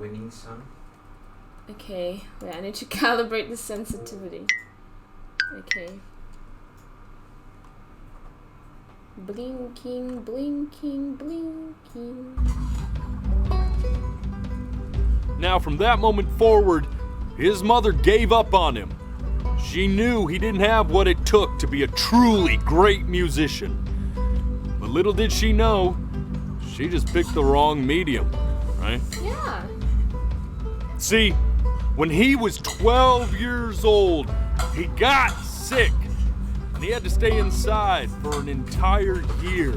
winning son. Okay, wait, I need to calibrate the sensitivity. Okay. Blinking, blinking, blinking. Now, from that moment forward, his mother gave up on him. She knew he didn't have what it took to be a truly great musician. But little did she know, she just picked the wrong medium, right? Yeah. See, when he was 12 years old, he got sick, and he had to stay inside for an entire year.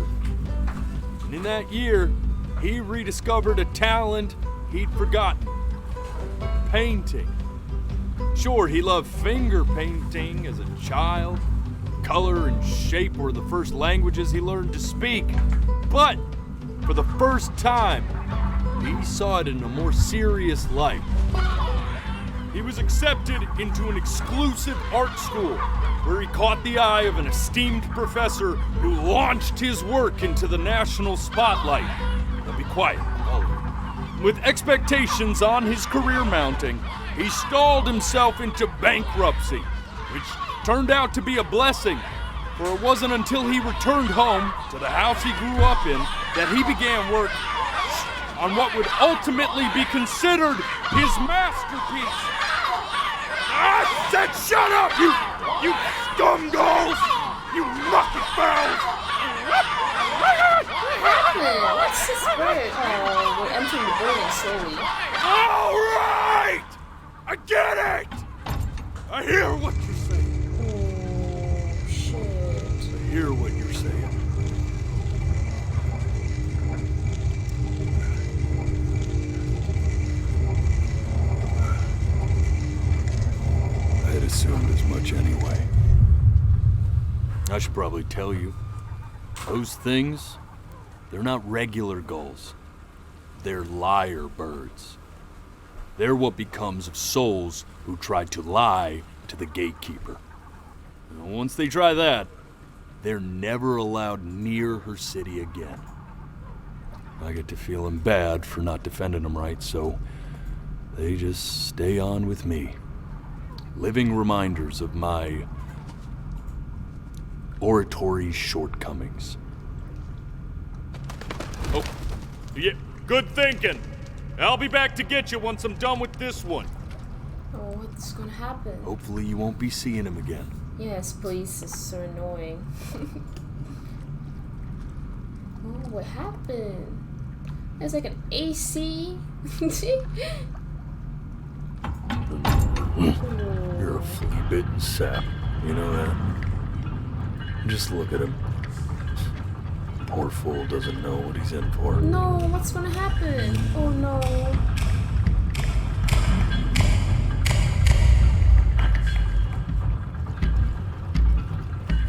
And in that year, he rediscovered a talent he'd forgotten: painting. Sure, he loved finger painting as a child. Color and shape were the first languages he learned to speak. But for the first time, he saw it in a more serious light. He was accepted into an exclusive art school where he caught the eye of an esteemed professor who launched his work into the national spotlight. Now be quiet. With expectations on his career mounting, he stalled himself into bankruptcy, which turned out to be a blessing, for it wasn't until he returned home to the house he grew up in that he began work on what would ultimately be considered his masterpiece. I said shut up, you scumballs! You mucky fowls! What's this bird? Oh, we're entering the building slowly. All right! I get it! I hear what you're saying. Oh, shit. I hear what you're saying. I had assumed as much anyway. I should probably tell you, those things, they're not regular gulls. They're lyre birds. They're what becomes of souls who try to lie to the gatekeeper. And once they try that, they're never allowed near her city again. I get to feeling bad for not defending them right, so they just stay on with me. Living reminders of my oratory shortcomings. Oh, yeah, good thinking. I'll be back to get you once I'm done with this one. Oh, what's gonna happen? Hopefully you won't be seeing him again. Yes, please. It's so annoying. Oh, what happened? There's like an AC. You're a flea-bitten sap. You know that? Just look at him. Poor fool doesn't know what he's in for. No, what's gonna happen? Oh no.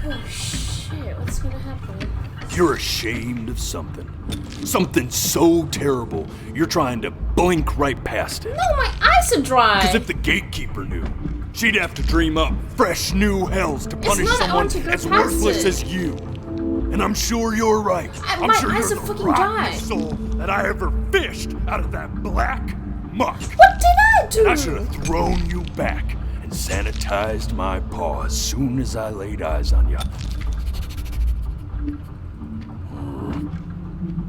Oh shit, what's gonna happen? You're ashamed of something. Something so terrible, you're trying to blink right past it. No, my eyes are dry. Because if the gatekeeper knew, she'd have to dream up fresh new hells to punish someone as worthless as you. And I'm sure you're right. I'm sure you're the rottenest soul that I ever fished out of that black muck. What did I do? And I should have thrown you back and sanitized my paw as soon as I laid eyes on you.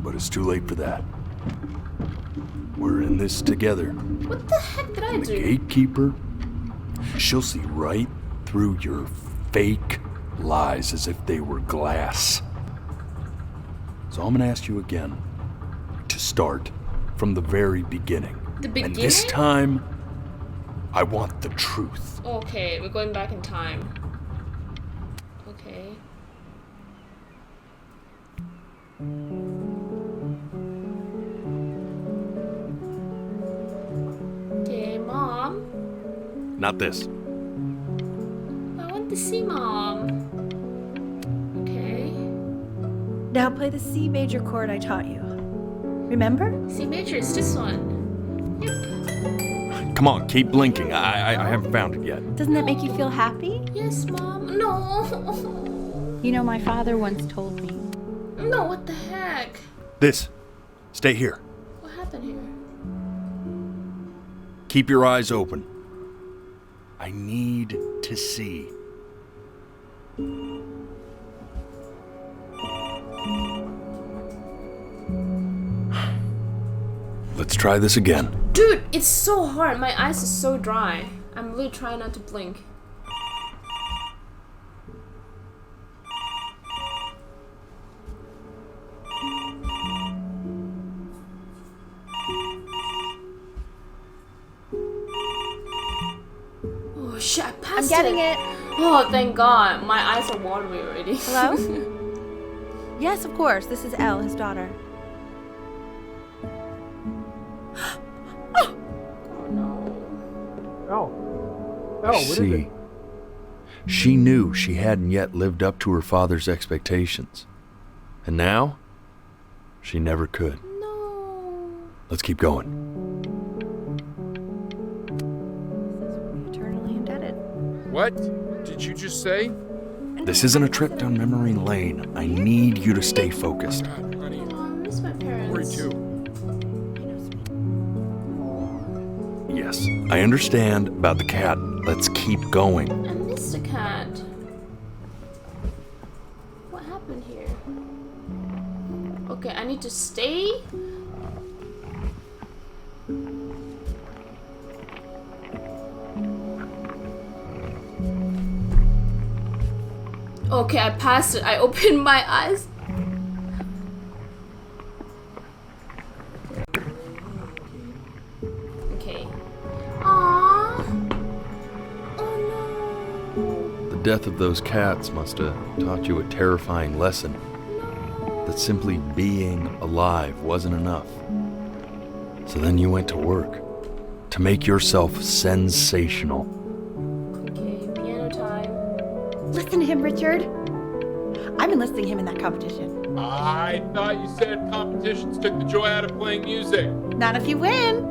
But it's too late for that. We're in this together. What the heck did I do? The gatekeeper, she'll see right through your fake lies as if they were glass. So I'm gonna ask you again to start from the very beginning. The beginning? And this time, I want the truth. Okay, we're going back in time. Okay. Okay, Mom. Not this. I want to see Mom. Okay. Now play the C major chord I taught you. Remember? C major is this one. Yep. Come on, keep blinking. I haven't found it yet. Doesn't that make you feel happy? Yes, Mom. No. You know, my father once told me. No, what the heck? This. Stay here. What happened here? Keep your eyes open. I need to see. Let's try this again. Dude, it's so hard. My eyes are so dry. I'm really trying not to blink. Oh shit, I passed I'm getting it. Oh, thank God. My eyes are watery already. Hello? Yes, of course. This is Elle, his daughter. Oh no. Oh, what is it? See, she knew she hadn't yet lived up to her father's expectations. And now, she never could. No. Let's keep going. We're eternally indebted. What did you just say? This isn't a trip down memory lane. I need you to stay focused. God, honey, Oh, I miss my parents. worry too. Yes, I understand about the cat. Let's keep going. I miss the cat. What happened here? Okay, I need to stay. Okay, I passed it. I opened my eyes. Okay. Aww. Oh no. The death of those cats must have taught you a terrifying lesson. That simply being alive wasn't enough. So then you went to work to make yourself sensational. Okay, piano time. Listen to him, Richard. I'm enlisting him in that competition. I thought you said competitions took the joy out of playing music. Not if you win.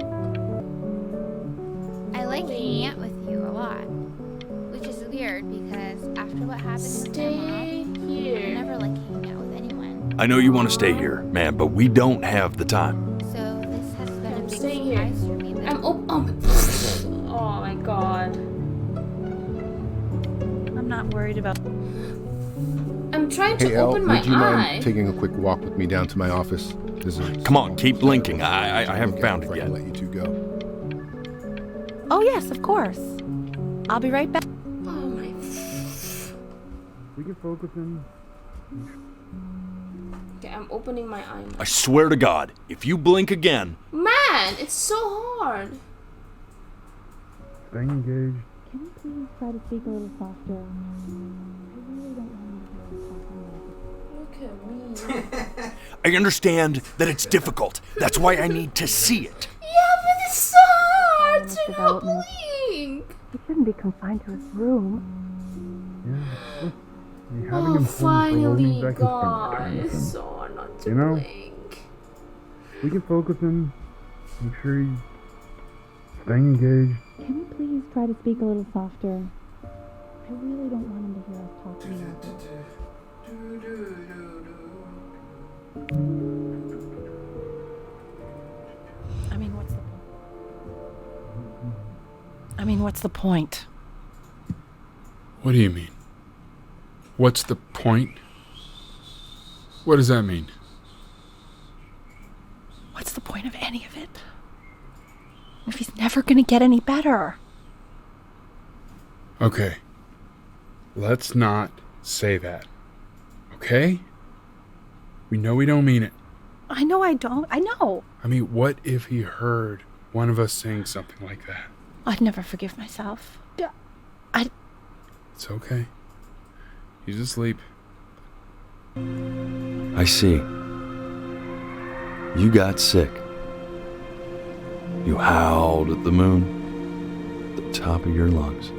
I like hanging out with you a lot, which is weird because after what happened with my Stay mom, I here. never like hanging out with anyone. I know you want to stay here, man, but we don't have the time. So this has been a big staying here. surprise for me. That I'm oh my God. I'm not worried about. I'm trying to Hey, Elle, open my would you eye. mind taking a quick walk with me down to my office? This is Come on, keep blinking. I haven't okay, found it before I yet. can let you two go. Oh yes, of course. I'll be right back. Oh my. We can focus in. Okay, I'm opening my eye now. I swear to God, if you blink again, Man, it's so hard. Staying engaged. Can you please try to speak a little softer? I really don't want to hear us talking like this. Look at me. I understand that it's difficult. That's why I need to see it. Yeah, but it's so hard to not Development. blink. He shouldn't be confined to his room. Yeah. Having Oh, him home for long finally, seconds from God. time with It's him. so hard not to You know? blink. We can focus in. Make sure he's staying engaged. Can you please try to speak a little softer? I really don't want him to hear us talking like this. What's the point? What do you mean? What's the point? What does that mean? What's the point of any of it? If he's never gonna get any better. Okay. Let's not say that. Okay? We know we don't mean it. I know I don't. I know. I mean, what if he heard one of us saying something like that? I'd never forgive myself. It's okay. He's asleep. I see. You got sick. You howled at the moon, at the top of your lungs.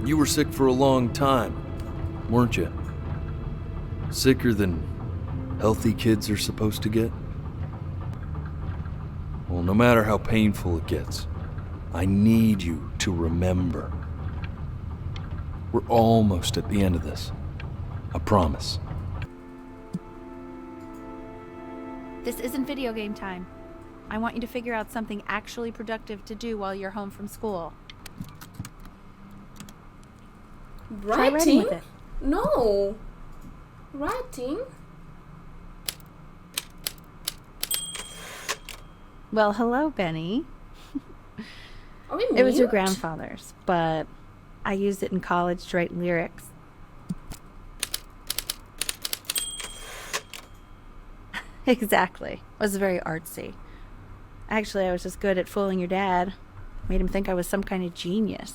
You were sick for a long time, weren't you? Sicker than healthy kids are supposed to get? Well, no matter how painful it gets, I need you to remember. We're almost at the end of this. I promise. This isn't video game time. I want you to figure out something actually productive to do while you're home from school. Try writing with Writing? it. No. Writing? Well, hello, Benny. Are we It was your mute? grandfather's, but I used it in college to write lyrics. Exactly. It was very artsy. Actually, I was just good at fooling your dad. Made him think I was some kind of genius.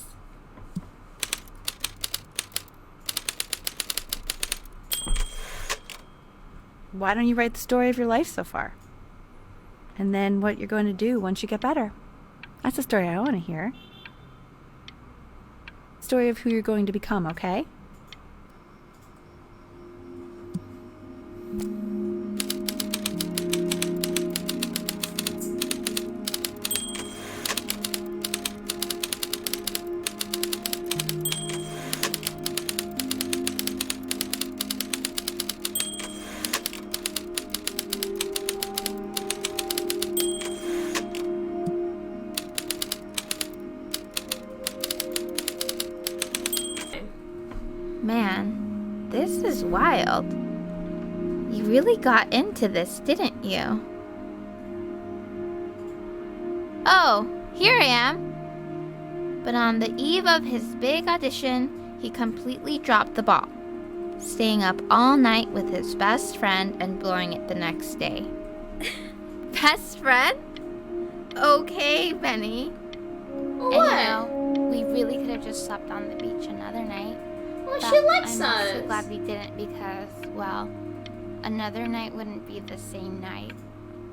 Why don't you write the story of your life so far? And then what you're going to do once you get better. That's the story I want to hear. Story of who you're going to become, okay? Man, this is wild. You really got into this, didn't you? Oh, here I am. But on the eve of his big audition, he completely dropped the ball, staying up all night with his best friend and blowing it the next day. Best friend? Okay, Benny. What? And we really could have just slept on the beach another night. Well, But she likes I'm us. also glad we didn't because, well, another night wouldn't be the same night,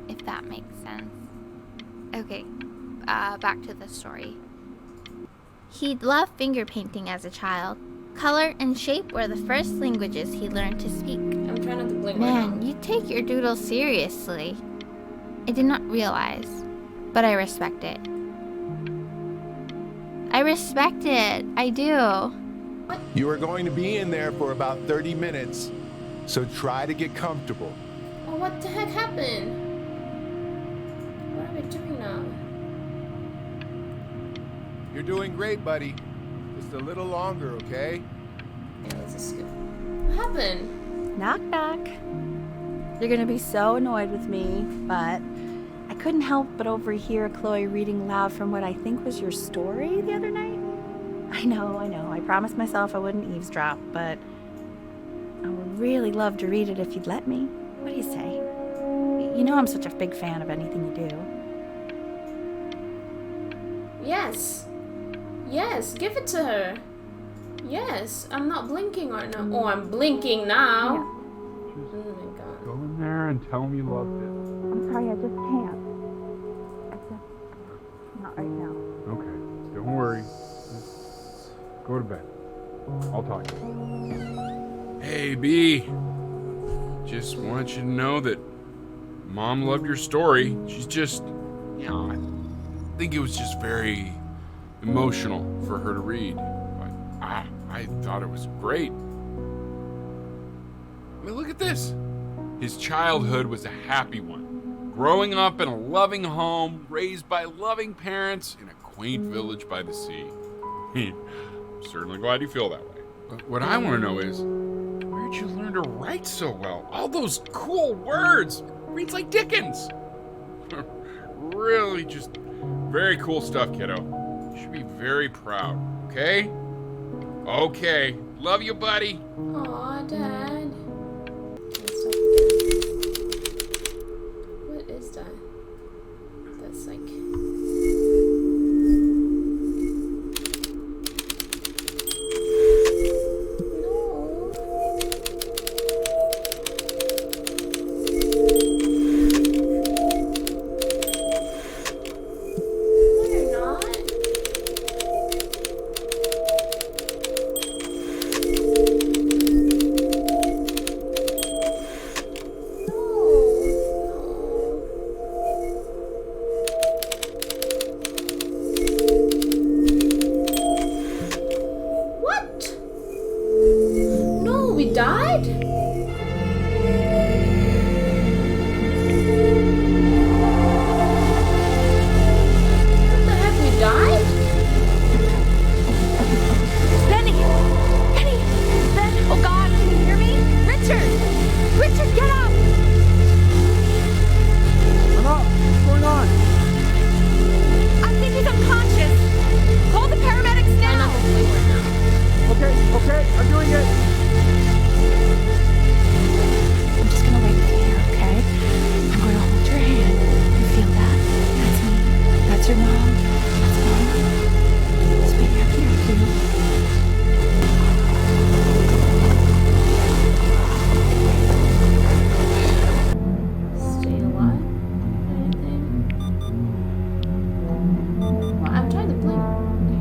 if that makes sense. Okay, back to the story. He'd loved finger painting as a child. Color and shape were the first languages he learned to speak. I'm trying not to blink right Man, now. you take your doodle seriously. I did not realize, but I respect it. I respect it. I do. You are going to be in there for about 30 minutes, so try to get comfortable. Oh, what the heck happened? What are we doing now? You're doing great, buddy. Just a little longer, okay? Yeah, let's just go. What happened? Knock, knock. You're gonna be so annoyed with me, but I couldn't help but overhear Chloe reading loud from what I think was your story the other night. I know. I promised myself I wouldn't eavesdrop, but I would really love to read it if you'd let me. What do you say? You know I'm such a big fan of anything you do. Yes. Yes, give it to her. Yes, I'm not blinking right now. Oh, I'm blinking now. Yeah. Oh my god. Go in there and tell him you loved it. I'm sorry, I just can't. Not right now. Okay, don't worry. Just go to bed. I'll talk to you. Hey, B. Just want you to know that Mom loved your story. She's just, I think it was just very emotional for her to read. But I thought it was great. I mean, look at this. His childhood was a happy one. Growing up in a loving home, raised by loving parents in a quaint village by the sea. I'm certainly glad you feel that way. But what I want to know is, where'd you learn to write so well? All those cool words. Reads like Dickens. Really just very cool stuff, kiddo. You should be very proud, okay? Okay. Love you, buddy. Aw, Dad. Let's stop again. What is that? That's like... No. No, you're not.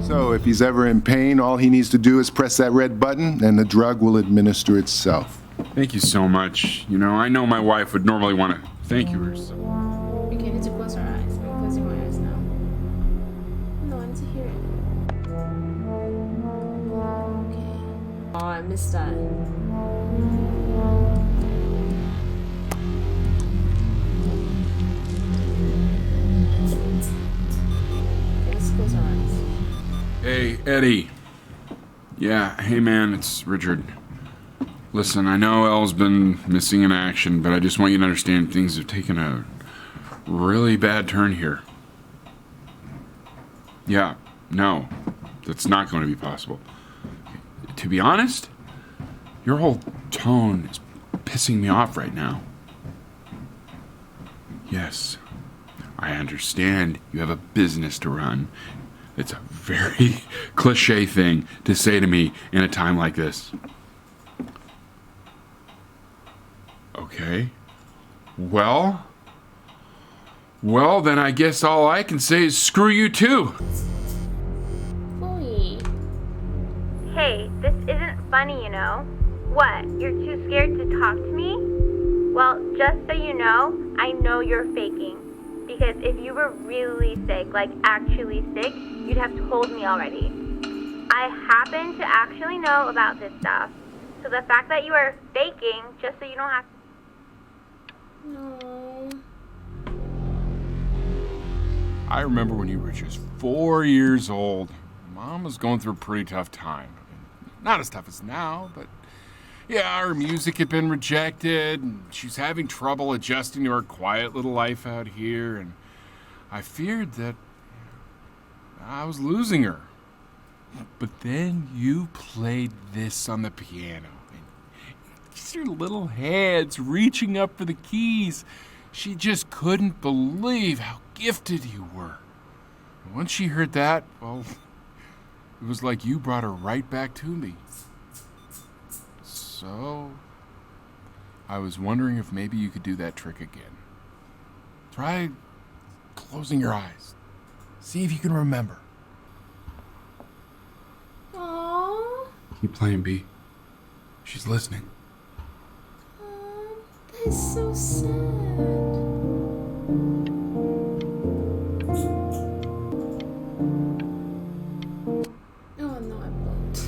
So if he's ever in pain, all he needs to do is press that red button and the drug will administer itself. Thank you so much. You know, I know my wife would normally want to thank you or something. Okay, I need to close our eyes. I'm closing my eyes now. No, I need to hear it. Okay. Oh, I missed that. Okay, let's close our eyes. Hey, Eddie. Yeah, hey man, it's Richard. Listen, I know Elle's been missing in action, but I just want you to understand things have taken a really bad turn here. Yeah, no, that's not going to be possible. To be honest, your whole tone is pissing me off right now. Yes, I understand you have a business to run. It's a very cliche thing to say to me in a time like this. Okay. Well, then I guess all I can say is screw you too. Chloe. Hey, this isn't funny, you know. What, you're too scared to talk to me? Well, just so you know you're faking. Because if you were really sick, like actually sick, you'd have told me already. I happen to actually know about this stuff. So the fact that you are faking, just so you don't have to... No. I remember when you were just 4 years old. Mom was going through a pretty tough time. Not as tough as now, but yeah, her music had been rejected, and she's having trouble adjusting to her quiet little life out here, and I feared that I was losing her. But then you played this on the piano, and just your little hands reaching up for the keys. She just couldn't believe how gifted you were. And once she heard that, well, it was like you brought her right back to me. So, I was wondering if maybe you could do that trick again. Try closing your eyes. See if you can remember. Aww. Keep playing, B. She's listening. That's so sad. Oh no, I won't.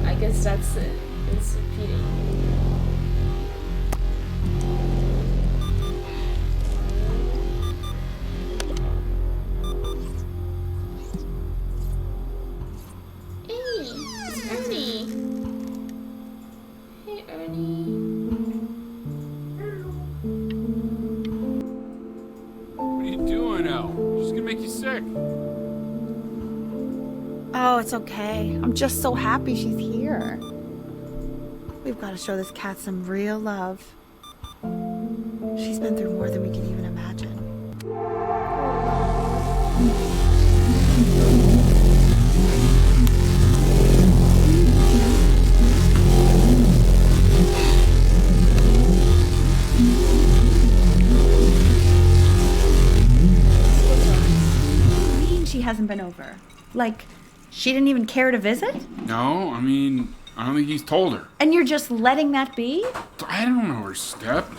I guess that's it. It's repeating. Hey, it's Ernie. Hey, Ernie. What are you doing, Elle? She's gonna make you sick. Oh, it's okay. I'm just so happy she's here. We've got to show this cat some real love. She's been through more than we can even imagine. What do you mean she hasn't been over? Like, she didn't even care to visit? No, I mean, I don't think he's told her. And you're just letting that be? I don't know her step.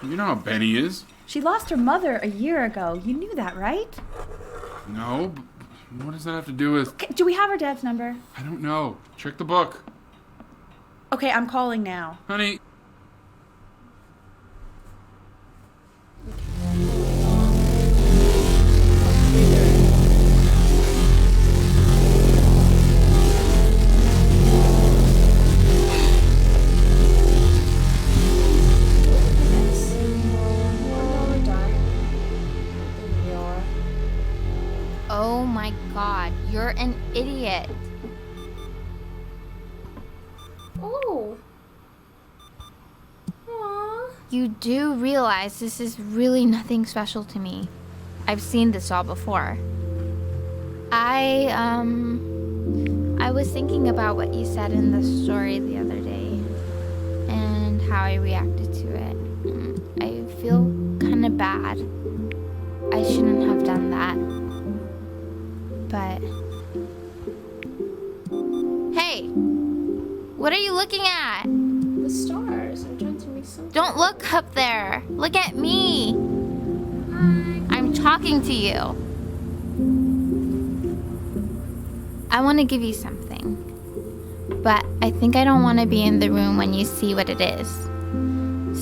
You know how Benny is. She lost her mother a year ago. You knew that, right? No, but what does that have to do with... Okay, do we have her dad's number? I don't know. Check the book. Okay, I'm calling now. Honey. Oh my god, you're an idiot. Oh. Aww. You do realize this is really nothing special to me. I've seen this all before. I was thinking about what you said in the story the other day and how I reacted to it. I feel kind of bad. I shouldn't have done that. but... Hey! What are you looking at? The stars. I'm trying to make something. Don't look up there. Look at me. Hi. I'm talking to you. I want to give you something. But I think I don't want to be in the room when you see what it is.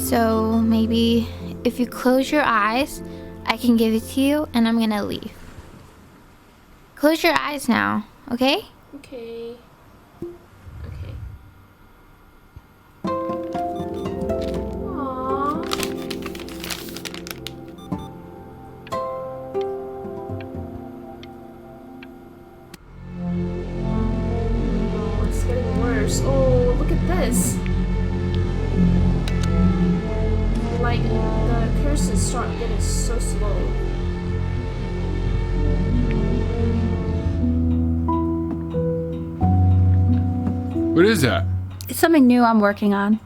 So maybe if you close your eyes, I can give it to you and I'm gonna leave. Close your eyes now, okay? Okay. Okay. Aww. Oh, it's getting worse. Oh, look at this. Like, the curses start getting so slow. What is that? It's something new I'm working on.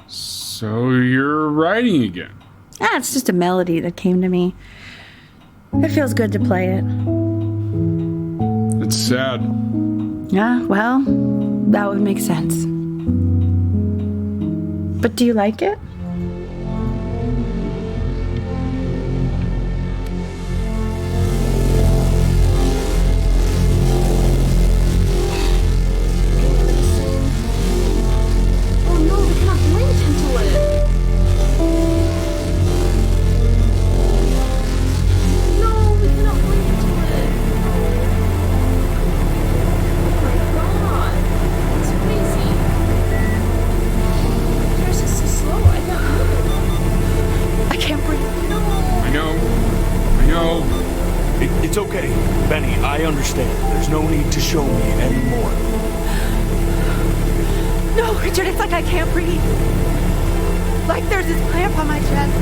So you're writing again? It's just a melody that came to me. It feels good to play it. It's sad. Yeah, well, that would make sense. But do you like it? It's okay, Benny, I understand. There's no need to show me anymore. No, Richard, it's like I can't breathe. Like there's this cramp on my chest.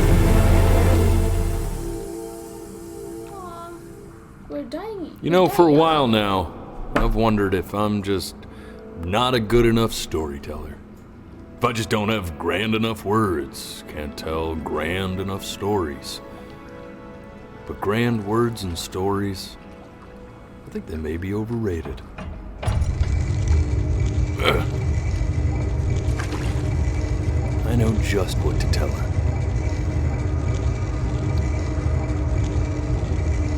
We're dying. You know, for a while now, I've wondered if I'm just not a good enough storyteller. If I just don't have grand enough words, can't tell grand enough stories. But grand words and stories, I think they may be overrated. I know just what to tell her.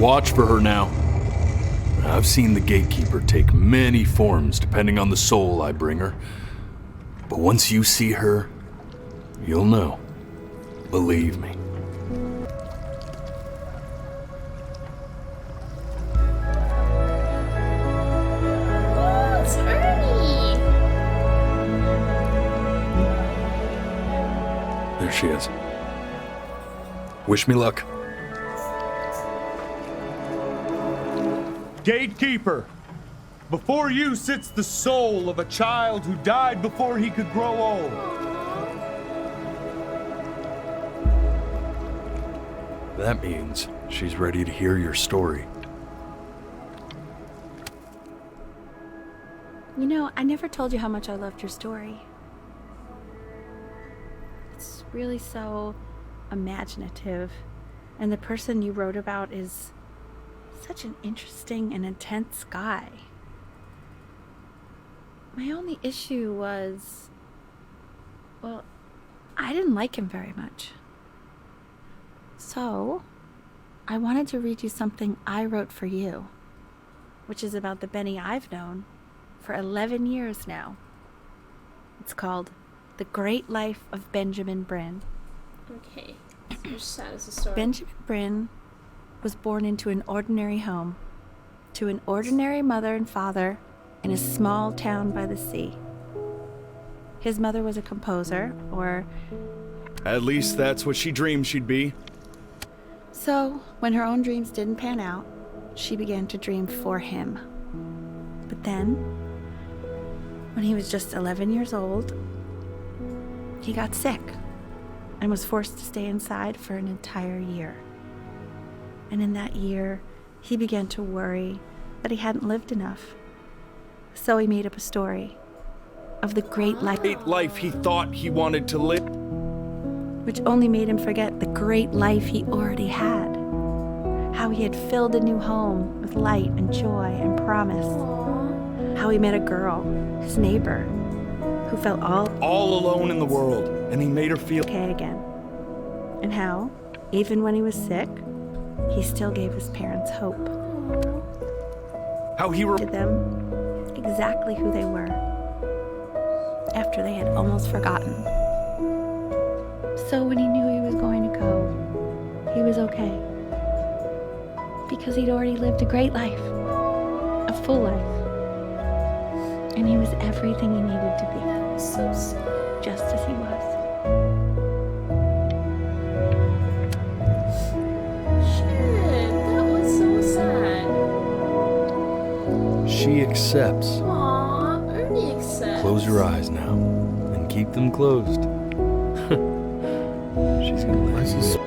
Watch for her now. I've seen the gatekeeper take many forms depending on the soul I bring her. But once you see her, you'll know. Believe me. There she is. Wish me luck. Gatekeeper, before you sits the soul of a child who died before he could grow old. That means she's ready to hear your story. You know, I never told you how much I loved your story. It's really so imaginative, and the person you wrote about is such an interesting and intense guy. My only issue was, well, I didn't like him very much. So, I wanted to read you something I wrote for you, which is about the Benny I've known for 11 years now. It's called The Great Life of Benjamin Bryn. Okay, which sad is the story? Benjamin Bryn was born into an ordinary home, to an ordinary mother and father in a small town by the sea. His mother was a composer, or... At least that's what she dreamed she'd be. So, when her own dreams didn't pan out, she began to dream for him. But then, when he was just 11 years old, he got sick and was forced to stay inside for an entire year. And in that year, he began to worry that he hadn't lived enough. So he made up a story of the great life He thought he wanted to live. which only made him forget the great life he already had. how he had filled a new home with light and joy and promise. How he met a girl, his neighbor, who felt All alone in the world, and he made her feel okay again. And how, even when he was sick, he still gave his parents hope. how he To them exactly who they were after they had almost forgotten. So when he knew he was going to go, he was okay. Because he'd already lived a great life, a full life. And he was everything he needed to be, So sad. just as he was. Shit, that was so sad. She accepts. Aw, Ernie accepts. Close your eyes now, and keep them closed. She's gonna let you.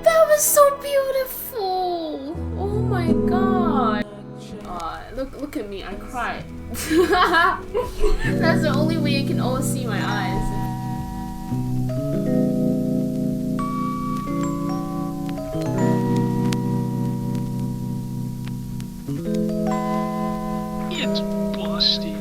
That was so beautiful. Oh my god. Look at me, I cried. That's the only way you can always see my eyes. It's busty.